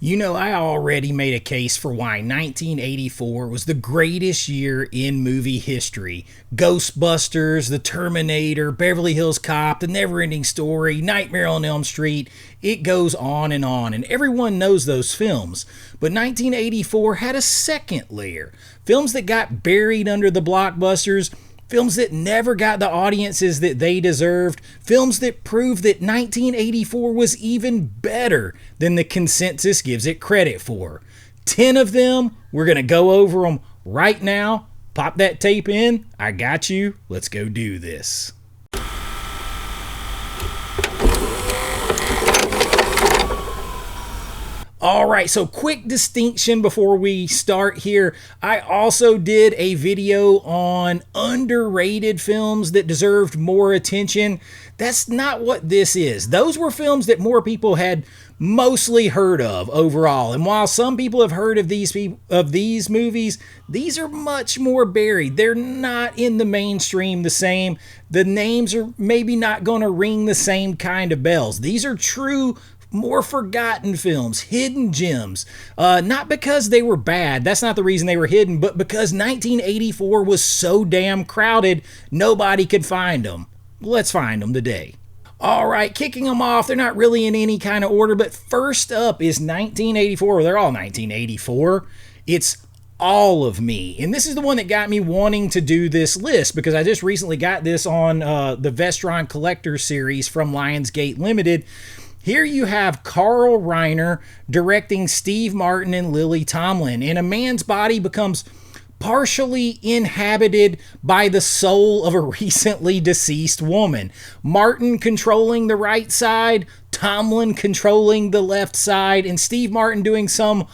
You know, I already made a case for why 1984 was the greatest year in movie history. Ghostbusters, The Terminator, Beverly Hills Cop, The Neverending Story, Nightmare on Elm Street. It goes on, and everyone knows those films. But 1984 had a second layer. Films that got buried under the blockbusters, films that never got the audiences that they deserved, films that proved that 1984 was even better than the consensus gives it credit for. 10 of them, we're going to go over them right now. Pop that tape in. I got you. Let's go do this. Alright, so quick distinction before we start here. I also did a video on underrated films that deserved more attention. That's not what this is. Those were films that more people had mostly heard of overall. And while some people have heard of these movies, these are much more buried. They're not in the mainstream the same. The names are maybe not going to ring the same kind of bells. These are true more forgotten films, hidden gems. Not because they were bad, that's not the reason they were hidden, but because 1984 was so damn crowded, nobody could find them. Let's find them today. Alright, kicking them off, they're not really in any kind of order, but first up is 1984. Well, they're all 1984. It's All of Me. And this is the one that got me wanting to do this list because I just recently got this on the Vestron Collector series from Lionsgate Limited. Here you have Carl Reiner directing Steve Martin and Lily Tomlin, and a man's body becomes partially inhabited by the soul of a recently deceased woman. Martin controlling the right side, Tomlin controlling the left side, and Steve Martin doing some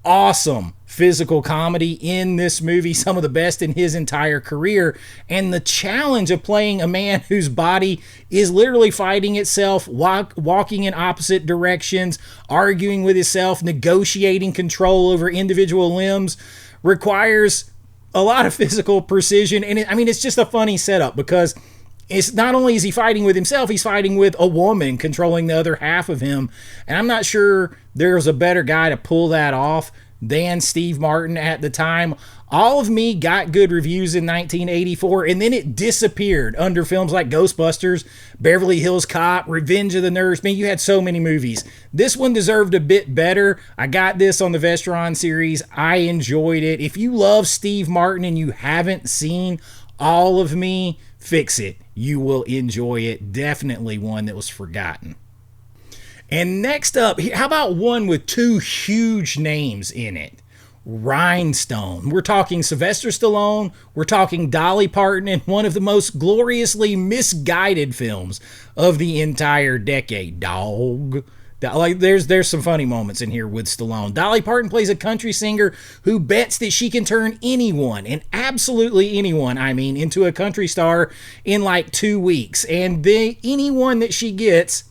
awesome physical comedy in this movie, some of the best in his entire career. And the challenge of playing a man whose body is literally fighting itself, walking in opposite directions, arguing with itself, negotiating control over individual limbs, requires a lot of physical precision. And it's just a funny setup because it's not only is he fighting with himself, he's fighting with a woman controlling the other half of him. And I'm not sure there's a better guy to pull that off than Steve Martin at the time. All of Me got good reviews in 1984, and then it disappeared under films like Ghostbusters, Beverly Hills Cop, Revenge of the Nerds. Man, you had so many movies. This one deserved a bit better. I got this on the Vestron series. I enjoyed it. If you love Steve Martin and you haven't seen All of Me, fix it. You will enjoy it. Definitely one that was forgotten. And next up, how about one with two huge names in it? Rhinestone. We're talking Sylvester Stallone, we're talking Dolly Parton, in one of the most gloriously misguided films of the entire decade. There's some funny moments in here with Stallone. Dolly Parton plays a country singer who bets that she can turn anyone, and absolutely anyone, into a country star in like 2 weeks. And anyone that she gets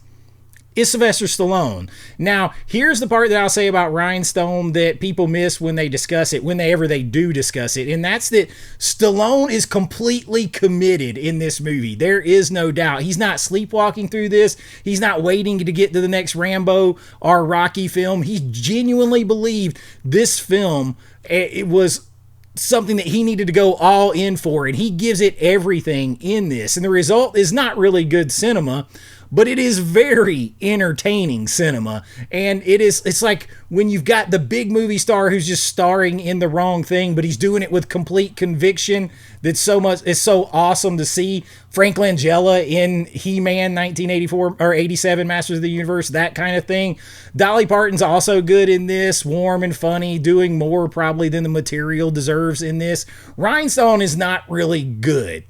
is Sylvester Stallone. Now, here's the part that I'll say about Rhinestone that people miss when they discuss it, whenever they do discuss it, and that's that Stallone is completely committed in this movie. There is no doubt. He's not sleepwalking through this. He's not waiting to get to the next Rambo or Rocky film. He genuinely believed this film, it was something that he needed to go all in for, and he gives it everything in this. And the result is not really good cinema, but it is very entertaining cinema. And it's like when you've got the big movie star who's just starring in the wrong thing, but he's doing it with complete conviction. It's so awesome to see. Frank Langella in He-Man 1984 or 87 Masters of the Universe, that kind of thing. Dolly Parton's also good in this, warm and funny, doing more probably than the material deserves in this. Rhinestone is not really good,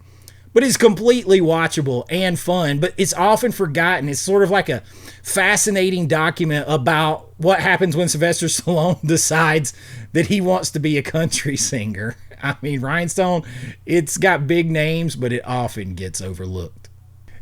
but it's completely watchable and fun, but it's often forgotten. It's sort of like a fascinating document about what happens when Sylvester Stallone decides that he wants to be a country singer. Rhinestone, it's got big names, but it often gets overlooked.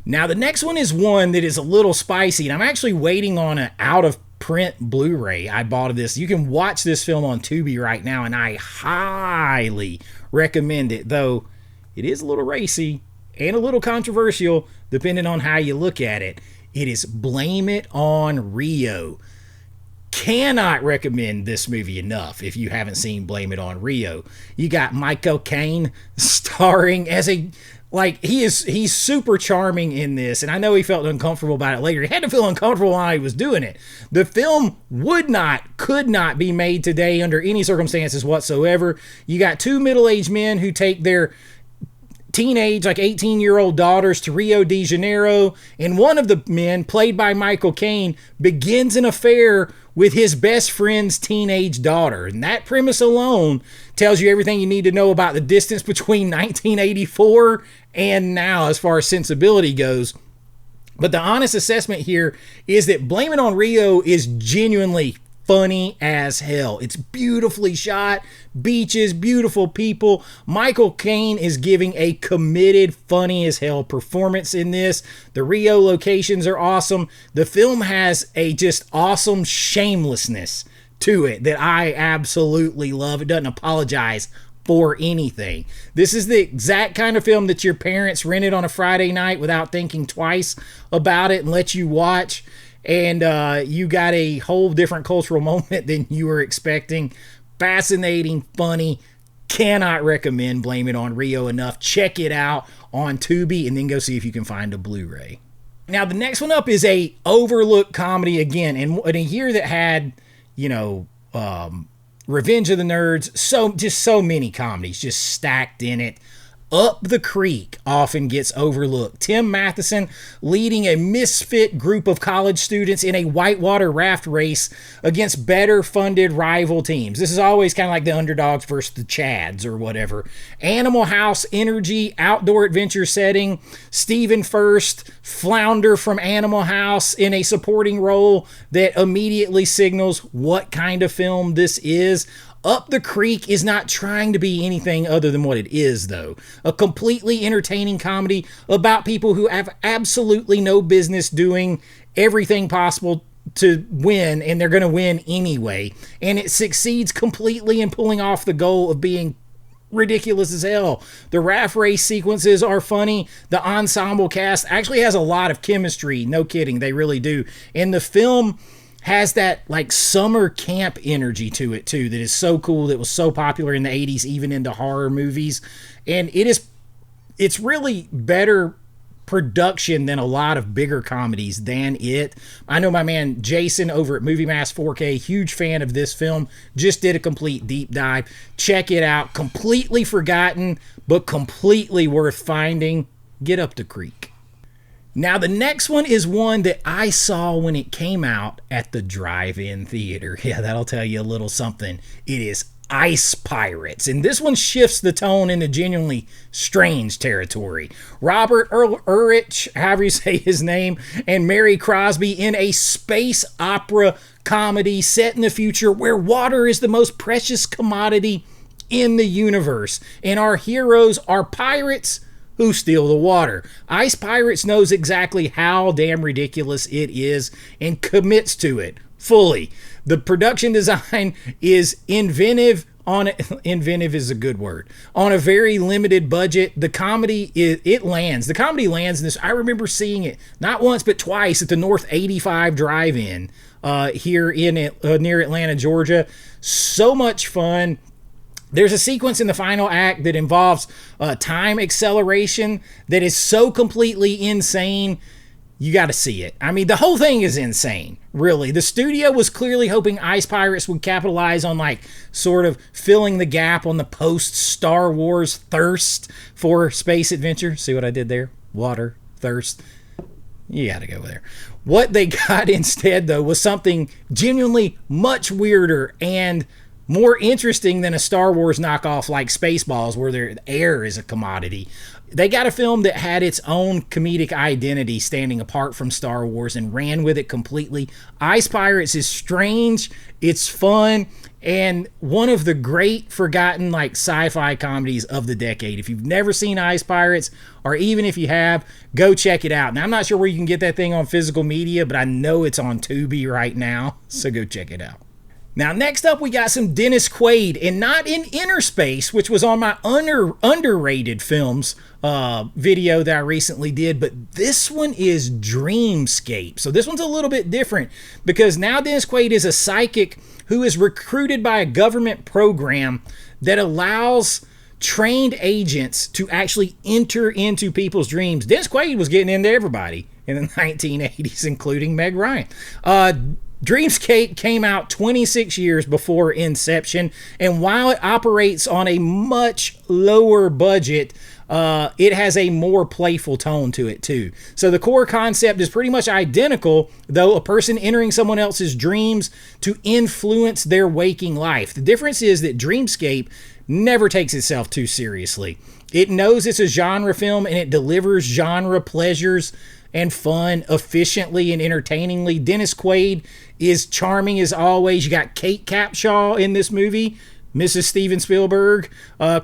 Now, the next one is one that is a little spicy, and I'm actually waiting on an out-of-print Blu-ray I bought of this. You can watch this film on Tubi right now, and I highly recommend it, though it is a little racy and a little controversial depending on how you look at it. It is Blame It on Rio. Cannot recommend this movie enough if you haven't seen Blame It on Rio. You got Michael Caine starring as a, like, he's super charming in this, and I know he felt uncomfortable about it later. He had to feel uncomfortable while he was doing it. The film could not be made today under any circumstances whatsoever. You got two middle-aged men who take their teenage, like 18-year-old daughters to Rio de Janeiro, and one of the men, played by Michael Caine, begins an affair with his best friend's teenage daughter. And that premise alone tells you everything you need to know about the distance between 1984 and now as far as sensibility goes. But the honest assessment here is that Blame It on Rio is genuinely funny as hell. It's beautifully shot, beaches, beautiful people. Michael Caine is giving a committed, funny as hell performance in this. The Rio locations are awesome. The film has a just awesome shamelessness to it that I absolutely love. It doesn't apologize for anything. This is the exact kind of film that your parents rented on a Friday night without thinking twice about it and let you watch. And you got a whole different cultural moment than you were expecting. Fascinating, funny. Cannot recommend Blame It on Rio enough. Check it out on Tubi and then go see if you can find a Blu-ray. Now, the next one up is a overlooked comedy again. And in a year that had, Revenge of the Nerds, so many comedies just stacked in it. Up the Creek often gets overlooked. Tim Matheson leading a misfit group of college students in a whitewater raft race against better funded rival teams. This is always kind of like the underdogs versus the Chads or whatever. Animal House energy, outdoor adventure setting. Stephen Furst, flounder from Animal House, in a supporting role that immediately signals what kind of film this is. Up the Creek is not trying to be anything other than what it is, though. A completely entertaining comedy about people who have absolutely no business doing everything possible to win, and they're going to win anyway. And it succeeds completely in pulling off the goal of being ridiculous as hell. The raft race sequences are funny. The ensemble cast actually has a lot of chemistry. No kidding, they really do. And the film has that like summer camp energy to it too that is so cool, that was so popular in the 80s, even into horror movies. And it's really better production than a lot of bigger comedies than it. I know my man Jason over at Movie Mass 4K, huge fan of this film, just did a complete deep dive. Check it out. Completely forgotten, but completely worth finding. Get Up the Creek. Now, the next one is one that I saw when it came out at the drive-in theater. Yeah, that'll tell you a little something. It is Ice Pirates, and this one shifts the tone into genuinely strange territory. Robert Urich, however you say his name, and Mary Crosby in a space opera comedy set in the future where water is the most precious commodity in the universe, and our heroes are pirates who steal the water. Ice Pirates knows exactly how damn ridiculous it is and commits to it fully. The production design is inventive is a good word. On a very limited budget, the comedy lands. The comedy lands in this. I remember seeing it not once but twice at the North 85 Drive-In here in near Atlanta, Georgia. So much fun. There's a sequence in the final act that involves time acceleration that is so completely insane, you got to see it. I mean, the whole thing is insane, really. The studio was clearly hoping Ice Pirates would capitalize on, like, sort of filling the gap on the post-Star Wars thirst for space adventure. See what I did there? Water, thirst. You got to go there. What they got instead, though, was something genuinely much weirder and more interesting than a Star Wars knockoff like Spaceballs, where their air is a commodity. They got a film that had its own comedic identity standing apart from Star Wars and ran with it completely. Ice Pirates is strange, it's fun, and one of the great forgotten like sci-fi comedies of the decade. If you've never seen Ice Pirates, or even if you have, go check it out. Now, I'm not sure where you can get that thing on physical media, but I know it's on Tubi right now, so go check it out. Now, next up, we got some Dennis Quaid, and not in Inner Space, which was on my underrated films video that I recently did, but this one is Dreamscape. So this one's a little bit different because now Dennis Quaid is a psychic who is recruited by a government program that allows trained agents to actually enter into people's dreams. Dennis Quaid was getting into everybody in the 1980s, including Meg Ryan. Dreamscape came out 26 years before Inception, and while it operates on a much lower budget, it has a more playful tone to it too. So the core concept is pretty much identical, though a person entering someone else's dreams to influence their waking life. The difference is that Dreamscape never takes itself too seriously. It knows it's a genre film and it delivers genre pleasures and fun efficiently and entertainingly. Dennis Quaid is charming as always. You got Kate Capshaw in this movie, Mrs. Steven Spielberg.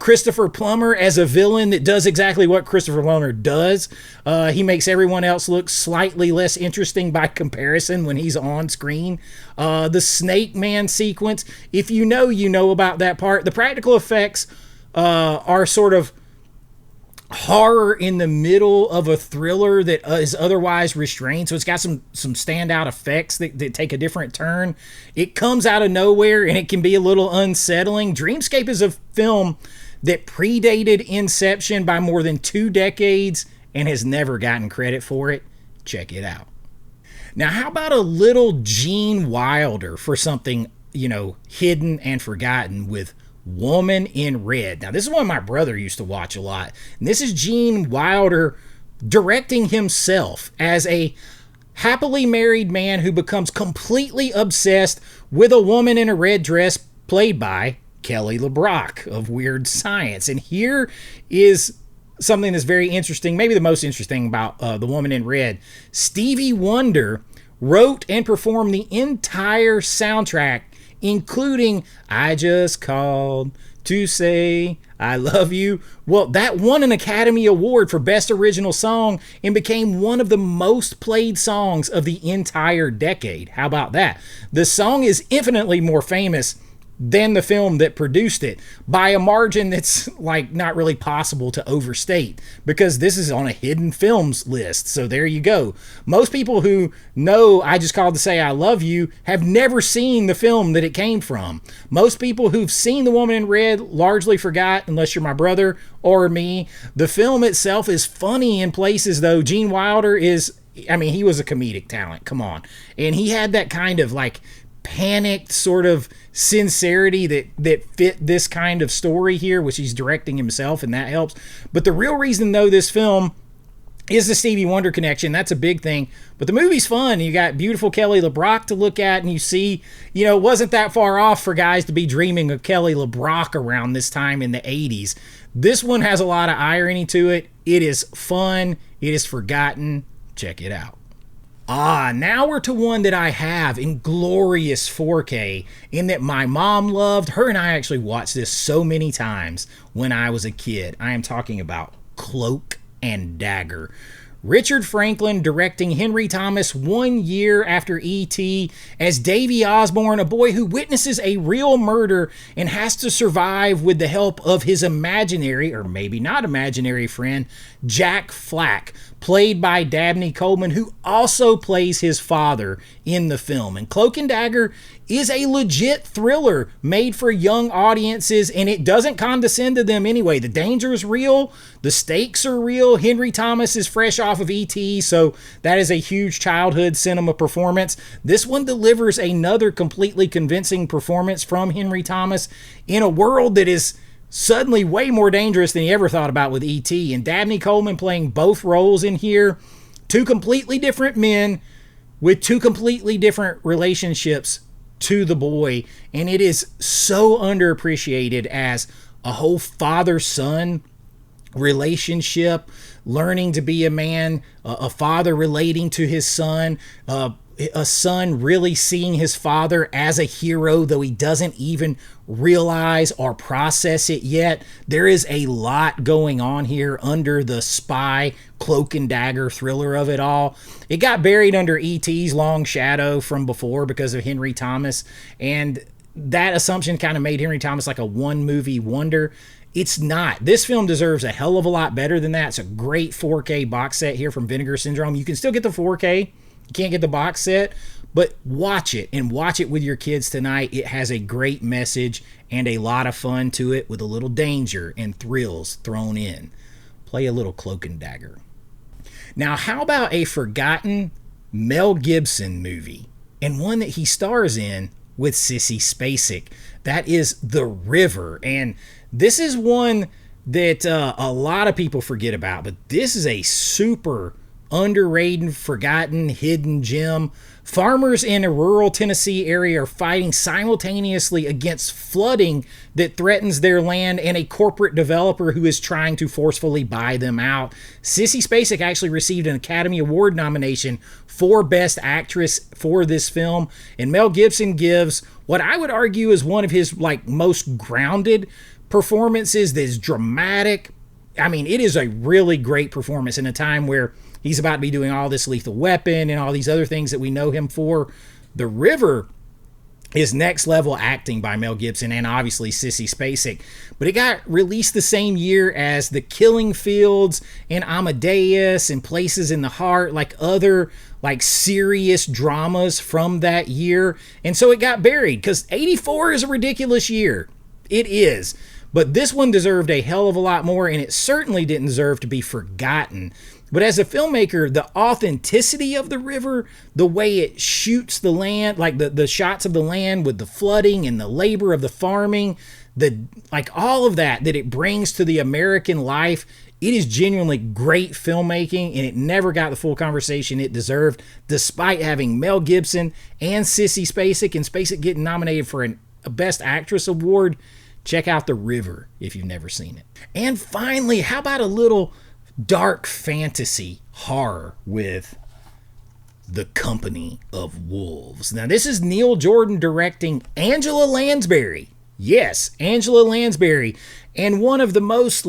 Christopher Plummer as a villain that does exactly what Christopher Plummer does. He makes everyone else look slightly less interesting by comparison when he's on screen. The Snake Man sequence, if you know about that part. The practical effects are sort of horror in the middle of a thriller that is otherwise restrained. So it's got some standout effects that take a different turn. It comes out of nowhere and it can be a little unsettling. Dreamscape is a film that predated Inception by more than 2 decades and has never gotten credit for it. Check it out. Now, how about a little Gene Wilder for something, hidden and forgotten with Woman in Red. Now, this is one my brother used to watch a lot. And this is Gene Wilder directing himself as a happily married man who becomes completely obsessed with a woman in a red dress played by Kelly LeBrock of Weird Science. And here is something that's very interesting, maybe the most interesting about The Woman in Red. Stevie Wonder wrote and performed the entire soundtrack, including I Just Called to Say I Love You. Well, that won an Academy Award for Best Original Song and became one of the most played songs of the entire decade. How about that? The song is infinitely more famous than the film that produced it by a margin that's not really possible to overstate, because this is on a hidden films list. So there you go. Most people who know I Just Called to Say I Love You have never seen the film that it came from. Most people who've seen The Woman in Red largely forgot, unless you're my brother or me. The film itself is funny in places, though. Gene Wilder he was a comedic talent. Come on. And he had that kind of panicked sort of sincerity that fit this kind of story here, which he's directing himself, and that helps. But the real reason, though, this film is the Stevie Wonder connection. That's a big thing. But the movie's fun. You got beautiful Kelly LeBrock to look at, and you see, it wasn't that far off for guys to be dreaming of Kelly LeBrock around this time in the 80s. This one has a lot of irony to it. It is fun. It is forgotten. Check it out. Now we're to one that I have in glorious 4K, in that my mom loved. Her and I actually watched this so many times when I was a kid. I am talking about Cloak and Dagger. Richard Franklin directing Henry Thomas 1 year after E.T. as Davy Osborne, a boy who witnesses a real murder and has to survive with the help of his imaginary, or maybe not imaginary friend, Jack Flack, played by Dabney Coleman, who also plays his father in the film. And Cloak and Dagger is a legit thriller made for young audiences, and it doesn't condescend to them anyway. The danger is real. The stakes are real. Henry Thomas is fresh off of E.T., so that is a huge childhood cinema performance. This one delivers another completely convincing performance from Henry Thomas in a world that is suddenly way more dangerous than he ever thought about with E.T. And Dabney Coleman playing both roles in here. 2 completely different men with 2 completely different relationships to the boy. And it is so underappreciated as a whole father-son relationship, learning to be a man, a father relating to his son, a son really seeing his father as a hero, though he doesn't even realize or process it yet. There is a lot going on here under the spy Cloak and Dagger thriller of it all. It got buried under E.T.'s long shadow from before because of Henry Thomas, and that assumption kind of made Henry Thomas like a one movie wonder. It's not. This film deserves a hell of a lot better than that. It's a great 4K box set here from Vinegar Syndrome. You can still get the 4K. You can't get the box set, but watch it, and watch it with your kids tonight. It has a great message and a lot of fun to it, with a little danger and thrills thrown in. Play a little Cloak and Dagger. Now, how about a forgotten Mel Gibson movie, and one that he stars in with Sissy Spacek? That is The River. And this is one that a lot of people forget about, but this is a super underrated, forgotten, hidden gem. Farmers in a rural Tennessee area are fighting simultaneously against flooding that threatens their land and a corporate developer who is trying to forcefully buy them out. Sissy Spacek actually received an Academy Award nomination for Best Actress for this film, and Mel Gibson gives what I would argue is one of his most grounded performances. That's dramatic. I mean, it is a really great performance in a time where he's about to be doing all this Lethal Weapon and all these other things that we know him for. The River is next level acting by Mel Gibson and obviously Sissy Spacek. But it got released the same year as The Killing Fields and Amadeus and Places in the Heart, other serious dramas from that year. And so it got buried because 84 is a ridiculous year. It is. But this one deserved a hell of a lot more, and it certainly didn't deserve to be forgotten. But as a filmmaker, the authenticity of The River, the way it shoots the land, the shots of the land with the flooding and the labor of the farming, all of that it brings to the American life, it is genuinely great filmmaking, and it never got the full conversation it deserved, despite having Mel Gibson and Sissy Spacek, and Spacek getting nominated for a Best Actress award. Check out The River if you've never seen it. And finally, how about a little dark fantasy horror with The Company of Wolves? Now, this is Neil Jordan directing Angela Lansbury. Yes, Angela Lansbury. And one of the most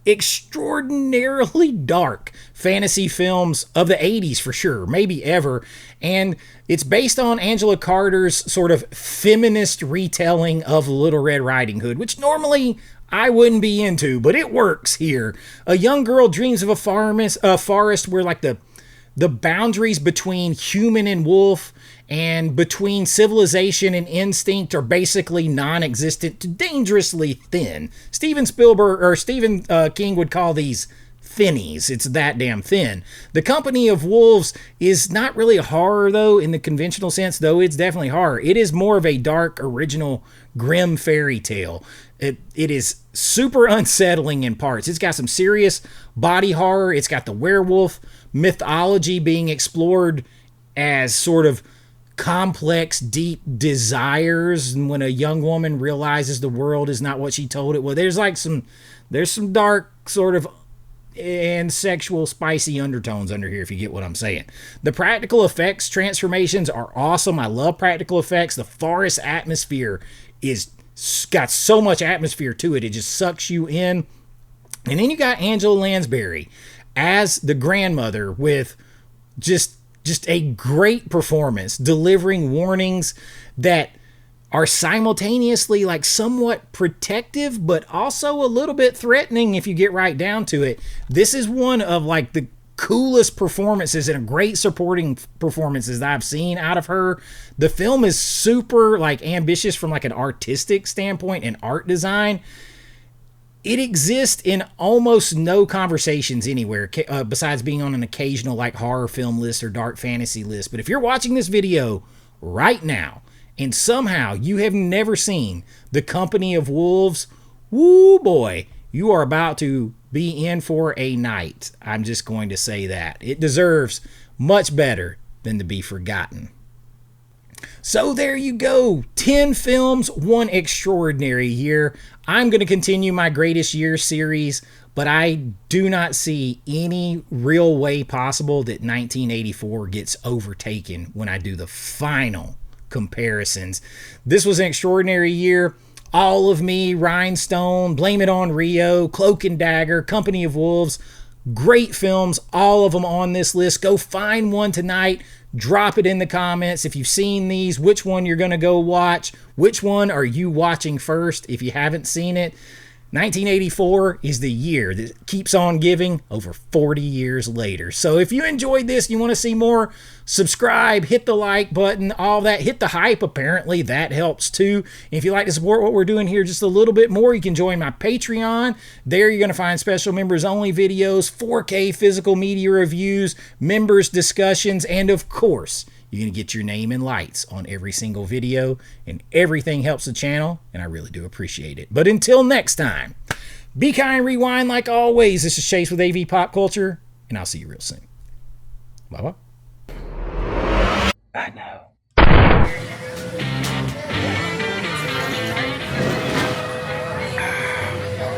extraordinarily dark fantasy films of the 80s for sure, maybe ever. And it's based on Angela Carter's sort of feminist retelling of Little Red Riding Hood, which normally I wouldn't be into, but it works here. A young girl dreams of a forest where the boundaries between human and wolf and between civilization and instinct are basically non-existent to dangerously thin. Stephen King would call these thinnies. It's that damn thin. The Company of Wolves is not really a horror, though, in the conventional sense, though it's definitely horror. It is more of a dark, original, grim fairy tale. It is super unsettling in parts. It's got some serious body horror. It's got the werewolf mythology being explored as sort of complex, deep desires, and when a young woman realizes the world is not what she told it. Well, there's some dark sort of and sexual spicy undertones under here, if you get what I'm saying. The practical effects transformations are awesome. I love practical effects. The forest atmosphere is got so much atmosphere to it. It just sucks you in. And then you got Angela Lansbury as the grandmother with just a great performance, delivering warnings that are simultaneously somewhat protective, but also a little bit threatening if you get right down to it. This is one of the coolest performances and great supporting performances that I've seen out of her. The film is super ambitious from an artistic standpoint and art design. It exists in almost no conversations anywhere besides being on an occasional horror film list or dark fantasy list. But if you're watching this video right now and somehow you have never seen The Company of Wolves, woo boy, you are about to be in for a night. I'm just going to say that. It deserves much better than to be forgotten. So there you go. 10 films, one extraordinary year. I'm going to continue my Greatest Year series, but I do not see any real way possible that 1984 gets overtaken when I do the final comparisons. This was an extraordinary year. All of Me, Rhinestone, Blame It on Rio, Cloak and Dagger, Company of Wolves, great films, all of them on this list. Go find one tonight. Drop it in the comments if you've seen these, which one you're going to go watch, which one are you watching first if you haven't seen it. 1984 is the year that keeps on giving over 40 years later. So if you enjoyed this and you want to see more, subscribe, hit the like button, all that. Hit the hype, apparently. That helps too. And if you like to support what we're doing here just a little bit more, you can join my Patreon. There you're going to find special members-only videos, 4K physical media reviews, members discussions, and of course, you're going to get your name in lights on every single video, and everything helps the channel, and I really do appreciate it. But until next time, be kind, rewind like always. This is Chase with AV Pop Culture, and I'll see you real soon. Bye-bye.